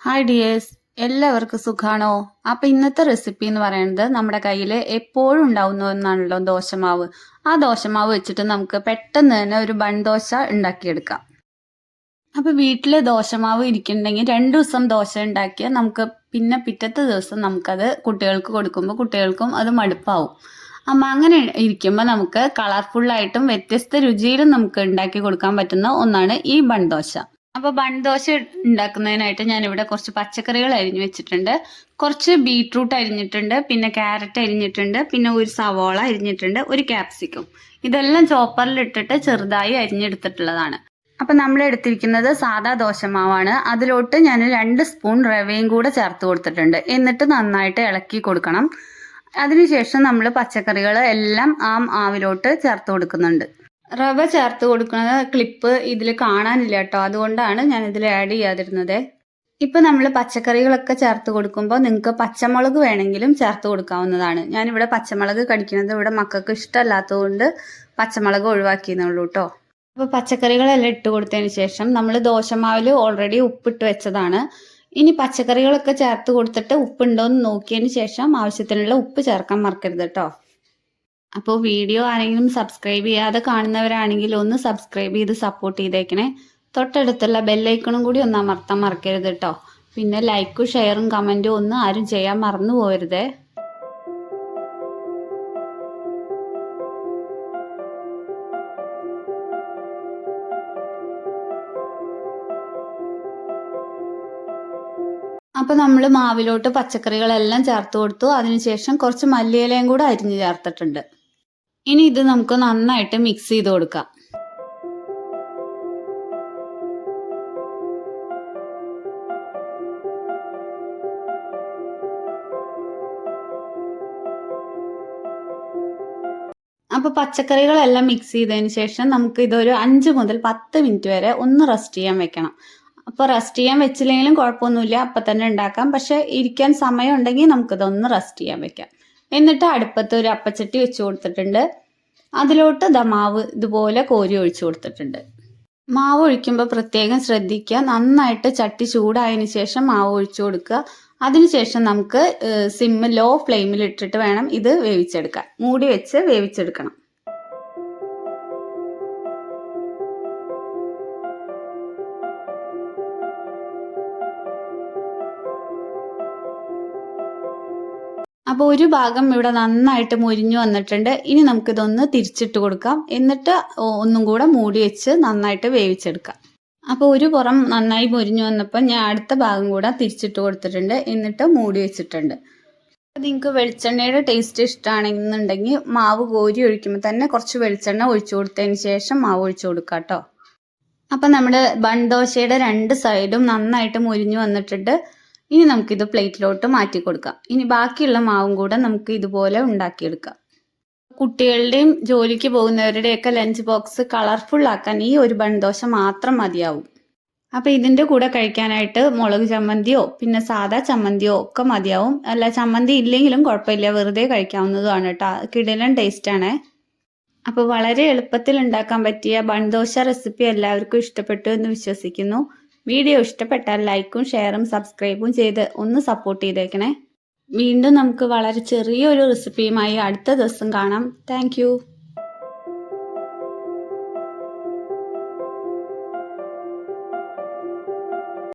Hi dears, എല്ലാവർക്കും സുഖാണോ? അപ്പൊ ഇന്നത്തെ റെസിപ്പി എന്ന് പറയുന്നത് നമ്മുടെ കയ്യിൽ എപ്പോഴും ഉണ്ടാവുന്ന ഒന്നാണല്ലോ ദോശമാവ്. ആ ദോശമാവ് വെച്ചിട്ട് നമുക്ക് പെട്ടെന്ന് തന്നെ ഒരു ബൺ ദോശ ഉണ്ടാക്കിയെടുക്കാം. അപ്പൊ വീട്ടില് ദോശമാവ് ഇരിക്കുന്നുണ്ടെങ്കിൽ 2 ദിവസം ദോശ ഉണ്ടാക്കിയാൽ നമുക്ക് പിന്നെ പിറ്റത്തെ ദിവസം നമുക്കത് കുട്ടികൾക്ക് കൊടുക്കുമ്പോൾ കുട്ടികൾക്കും അത് മടുപ്പാവും. അങ്ങനെ ഇരിക്കുമ്പോൾ നമുക്ക് കളർഫുള്ളായിട്ടും വ്യത്യസ്ത രുചിയിലും നമുക്ക് ഉണ്ടാക്കി കൊടുക്കാൻ പറ്റുന്ന ഒന്നാണ് ഈ ബൺ ദോശ. അപ്പോൾ ബൺ ദോശ ഉണ്ടാക്കുന്നതിനായിട്ട് ഞാനിവിടെ കുറച്ച് പച്ചക്കറികൾ അരിഞ്ഞു വെച്ചിട്ടുണ്ട്. കുറച്ച് ബീട്രൂട്ട് അരിഞ്ഞിട്ടുണ്ട്, പിന്നെ ക്യാരറ്റ് അരിഞ്ഞിട്ടുണ്ട്, പിന്നെ ഒരു സവോള അരിഞ്ഞിട്ടുണ്ട്, ഒരു ക്യാപ്സിക്കം. ഇതെല്ലാം ചോപ്പറിൽ ഇട്ടിട്ട് ചെറുതായി അരിഞ്ഞെടുത്തിട്ടുള്ളതാണ്. അപ്പം നമ്മൾ എടുത്തിരിക്കുന്നത് സാദാ ദോശമാവാണ്. അതിലോട്ട് ഞാൻ 2 സ്പൂൺ റവയും കൂടെ ചേർത്ത് കൊടുത്തിട്ടുണ്ട്. എന്നിട്ട് നന്നായിട്ട് ഇളക്കി കൊടുക്കണം. അതിനുശേഷം നമ്മൾ പച്ചക്കറികൾ എല്ലാം ആ മാവിലോട്ട് ചേർത്ത് കൊടുക്കുന്നുണ്ട്. റവ ചേർത്ത് കൊടുക്കുന്ന ക്ലിപ്പ് ഇതിൽ കാണാനില്ല കേട്ടോ, അതുകൊണ്ടാണ് ഞാൻ ഇതിൽ ആഡ് ചെയ്യാതിരുന്നത്. ഇപ്പം നമ്മൾ പച്ചക്കറികളൊക്കെ ചേർത്ത് കൊടുക്കുമ്പോൾ നിങ്ങൾക്ക് പച്ചമുളക് വേണമെങ്കിലും ചേർത്ത് കൊടുക്കാവുന്നതാണ്. ഞാനിവിടെ പച്ചമുളക് കടിക്കുന്നത് ഇവിടെ മക്കൾക്ക് ഇഷ്ടമല്ലാത്തതുകൊണ്ട് പച്ചമുളക് ഒഴിവാക്കിയെന്നുള്ളൂ കേട്ടോ. അപ്പോൾ പച്ചക്കറികളെല്ലാം ഇട്ട് കൊടുത്തതിന് ശേഷം നമ്മൾ ദോശമാവിൽ ഓൾറെഡി ഉപ്പിട്ട് വെച്ചതാണ്. ഇനി പച്ചക്കറികളൊക്കെ ചേർത്ത് കൊടുത്തിട്ട് ഉപ്പുണ്ടോ എന്ന് നോക്കിയതിന് ശേഷം ആവശ്യത്തിനുള്ള ഉപ്പ് ചേർക്കാൻ മറക്കരുത് കേട്ടോ. അപ്പോൾ വീഡിയോ ആരെങ്കിലും സബ്സ്ക്രൈബ് ചെയ്യാതെ കാണുന്നവരാണെങ്കിൽ ഒന്ന് സബ്സ്ക്രൈബ് ചെയ്ത് സപ്പോർട്ട് ചെയ്തേക്കണേ. തൊട്ടടുത്തുള്ള ബെല്ലൈക്കണും കൂടി ഒന്ന് അമർത്താൻ മറക്കരുത് കേട്ടോ. പിന്നെ ലൈക്കും ഷെയറും കമൻറ്റും ഒന്നും ആരും ചെയ്യാൻ മറന്നു പോകരുതേ. അപ്പോൾ നമ്മൾ മാവിലോട്ട് പച്ചക്കറികളെല്ലാം ചേർത്ത് കൊടുത്തു. അതിനുശേഷം കുറച്ച് മല്ലിയിലയും കൂടെ അരിഞ്ഞ് ചേർത്തിട്ടുണ്ട്. ഇനി ഇത് നമുക്ക് നന്നായിട്ട് മിക്സ് ചെയ്ത് കൊടുക്കാം. അപ്പോൾ പച്ചക്കറികളെല്ലാം മിക്സ് ചെയ്തതിന് ശേഷം നമുക്ക് ഇതൊരു 5 മുതൽ 10 മിനിറ്റ് വരെ ഒന്ന് റെസ്റ്റ് ചെയ്യാൻ വെക്കണം. അപ്പോൾ റെസ്റ്റ് ചെയ്യാൻ വെച്ചില്ലെങ്കിലും കുഴപ്പമൊന്നുമില്ല, അപ്പം തന്നെ ഉണ്ടാക്കാം. പക്ഷെ ഇരിക്കാൻ സമയം ഉണ്ടെങ്കിൽ നമുക്കിതൊന്ന് റെസ്റ്റ് ചെയ്യാൻ വെക്കാം. എന്നിട്ട് അടുപ്പത്ത് ഒരു അപ്പച്ചട്ടി വെച്ച് കൊടുത്തിട്ടുണ്ട്. അതിലോട്ട് മാവ് ഇതുപോലെ കോരി ഒഴിച്ചു കൊടുത്തിട്ടുണ്ട്. മാവ് ഒഴിക്കുമ്പോൾ പ്രത്യേകം ശ്രദ്ധിക്കുക, നന്നായിട്ട് ചട്ടി ചൂടായതിനു ശേഷം മാവ് ഒഴിച്ചു കൊടുക്കുക. അതിനുശേഷം നമുക്ക് ലോ ഫ്ലെയിമിൽ ഇട്ടിട്ട് വേണം ഇത് വേവിച്ചെടുക്കാൻ. മൂടി വെച്ച് വേവിച്ചെടുക്കണം. അപ്പോൾ ഒരു ഭാഗം ഇവിടെ നന്നായിട്ട് മുരിഞ്ഞു വന്നിട്ടുണ്ട്. ഇനി നമുക്കിതൊന്ന് തിരിച്ചിട്ട് കൊടുക്കാം. എന്നിട്ട് ഒന്നും കൂടെ മൂടി വെച്ച് നന്നായിട്ട് വേവിച്ചെടുക്കാം. അപ്പോൾ ഒരു പുറം നന്നായി മുരിഞ്ഞു വന്നപ്പോൾ ഞാൻ അടുത്ത ഭാഗം കൂടെ തിരിച്ചിട്ട് കൊടുത്തിട്ടുണ്ട്. എന്നിട്ട് മൂടി വെച്ചിട്ടുണ്ട്. നിങ്ങൾക്ക് വെളിച്ചെണ്ണയുടെ ടേസ്റ്റ് ഇഷ്ടമാണെന്നുണ്ടെങ്കിൽ മാവ് കോരി ഒഴിക്കുമ്പോൾ തന്നെ കുറച്ച് വെളിച്ചെണ്ണ ഒഴിച്ചു കൊടുത്തതിന് ശേഷം മാവ് ഒഴിച്ചു കൊടുക്കാം കേട്ടോ. അപ്പം നമ്മുടെ ബൺ ദോശയുടെ 2 സൈഡും നന്നായിട്ട് മുരിഞ്ഞു വന്നിട്ടുണ്ട്. ഇനി നമുക്കിത് പ്ലേറ്റിലോട്ട് മാറ്റി കൊടുക്കാം. ഇനി ബാക്കിയുള്ള മാവും കൂടെ നമുക്ക് ഇതുപോലെ ഉണ്ടാക്കിയെടുക്കാം. കുട്ടികളുടെയും ജോലിക്ക് പോകുന്നവരുടെയൊക്കെ ലഞ്ച് ബോക്സ് കളർഫുൾ ആക്കാൻ ഈ ഒരു ബൺ ദോശ മാത്രം മതിയാവും. അപ്പോൾ ഇതിൻ്റെ കൂടെ കഴിക്കാനായിട്ട് മുളക് ചമ്മന്തിയോ പിന്നെ സാദാ ചമ്മന്തിയോ ഒക്കെ മതിയാവും. അല്ല, ചമ്മന്തി ഇല്ലെങ്കിലും കുഴപ്പമില്ല, വെറുതെ കഴിക്കാവുന്നതുമാണ് കേട്ടോ. കിടിലൻ ടേസ്റ്റാണ്. അപ്പോൾ വളരെ എളുപ്പത്തിൽ ഉണ്ടാക്കാൻ പറ്റിയ ബൺ ദോശ റെസിപ്പി എല്ലാവർക്കും ഇഷ്ടപ്പെട്ടു എന്ന് വിശ്വസിക്കുന്നു. വീഡിയോ ഇഷ്ടപ്പെട്ടാൽ ലൈക്കും ഷെയറും സബ്സ്ക്രൈബും ചെയ്ത് ഒന്ന് സപ്പോർട്ട് ചെയ്തേക്കണേ. വീണ്ടും നമുക്ക് വളരെ ചെറിയൊരു റെസിപ്പിയുമായി അടുത്ത ദിവസം കാണാം. താങ്ക്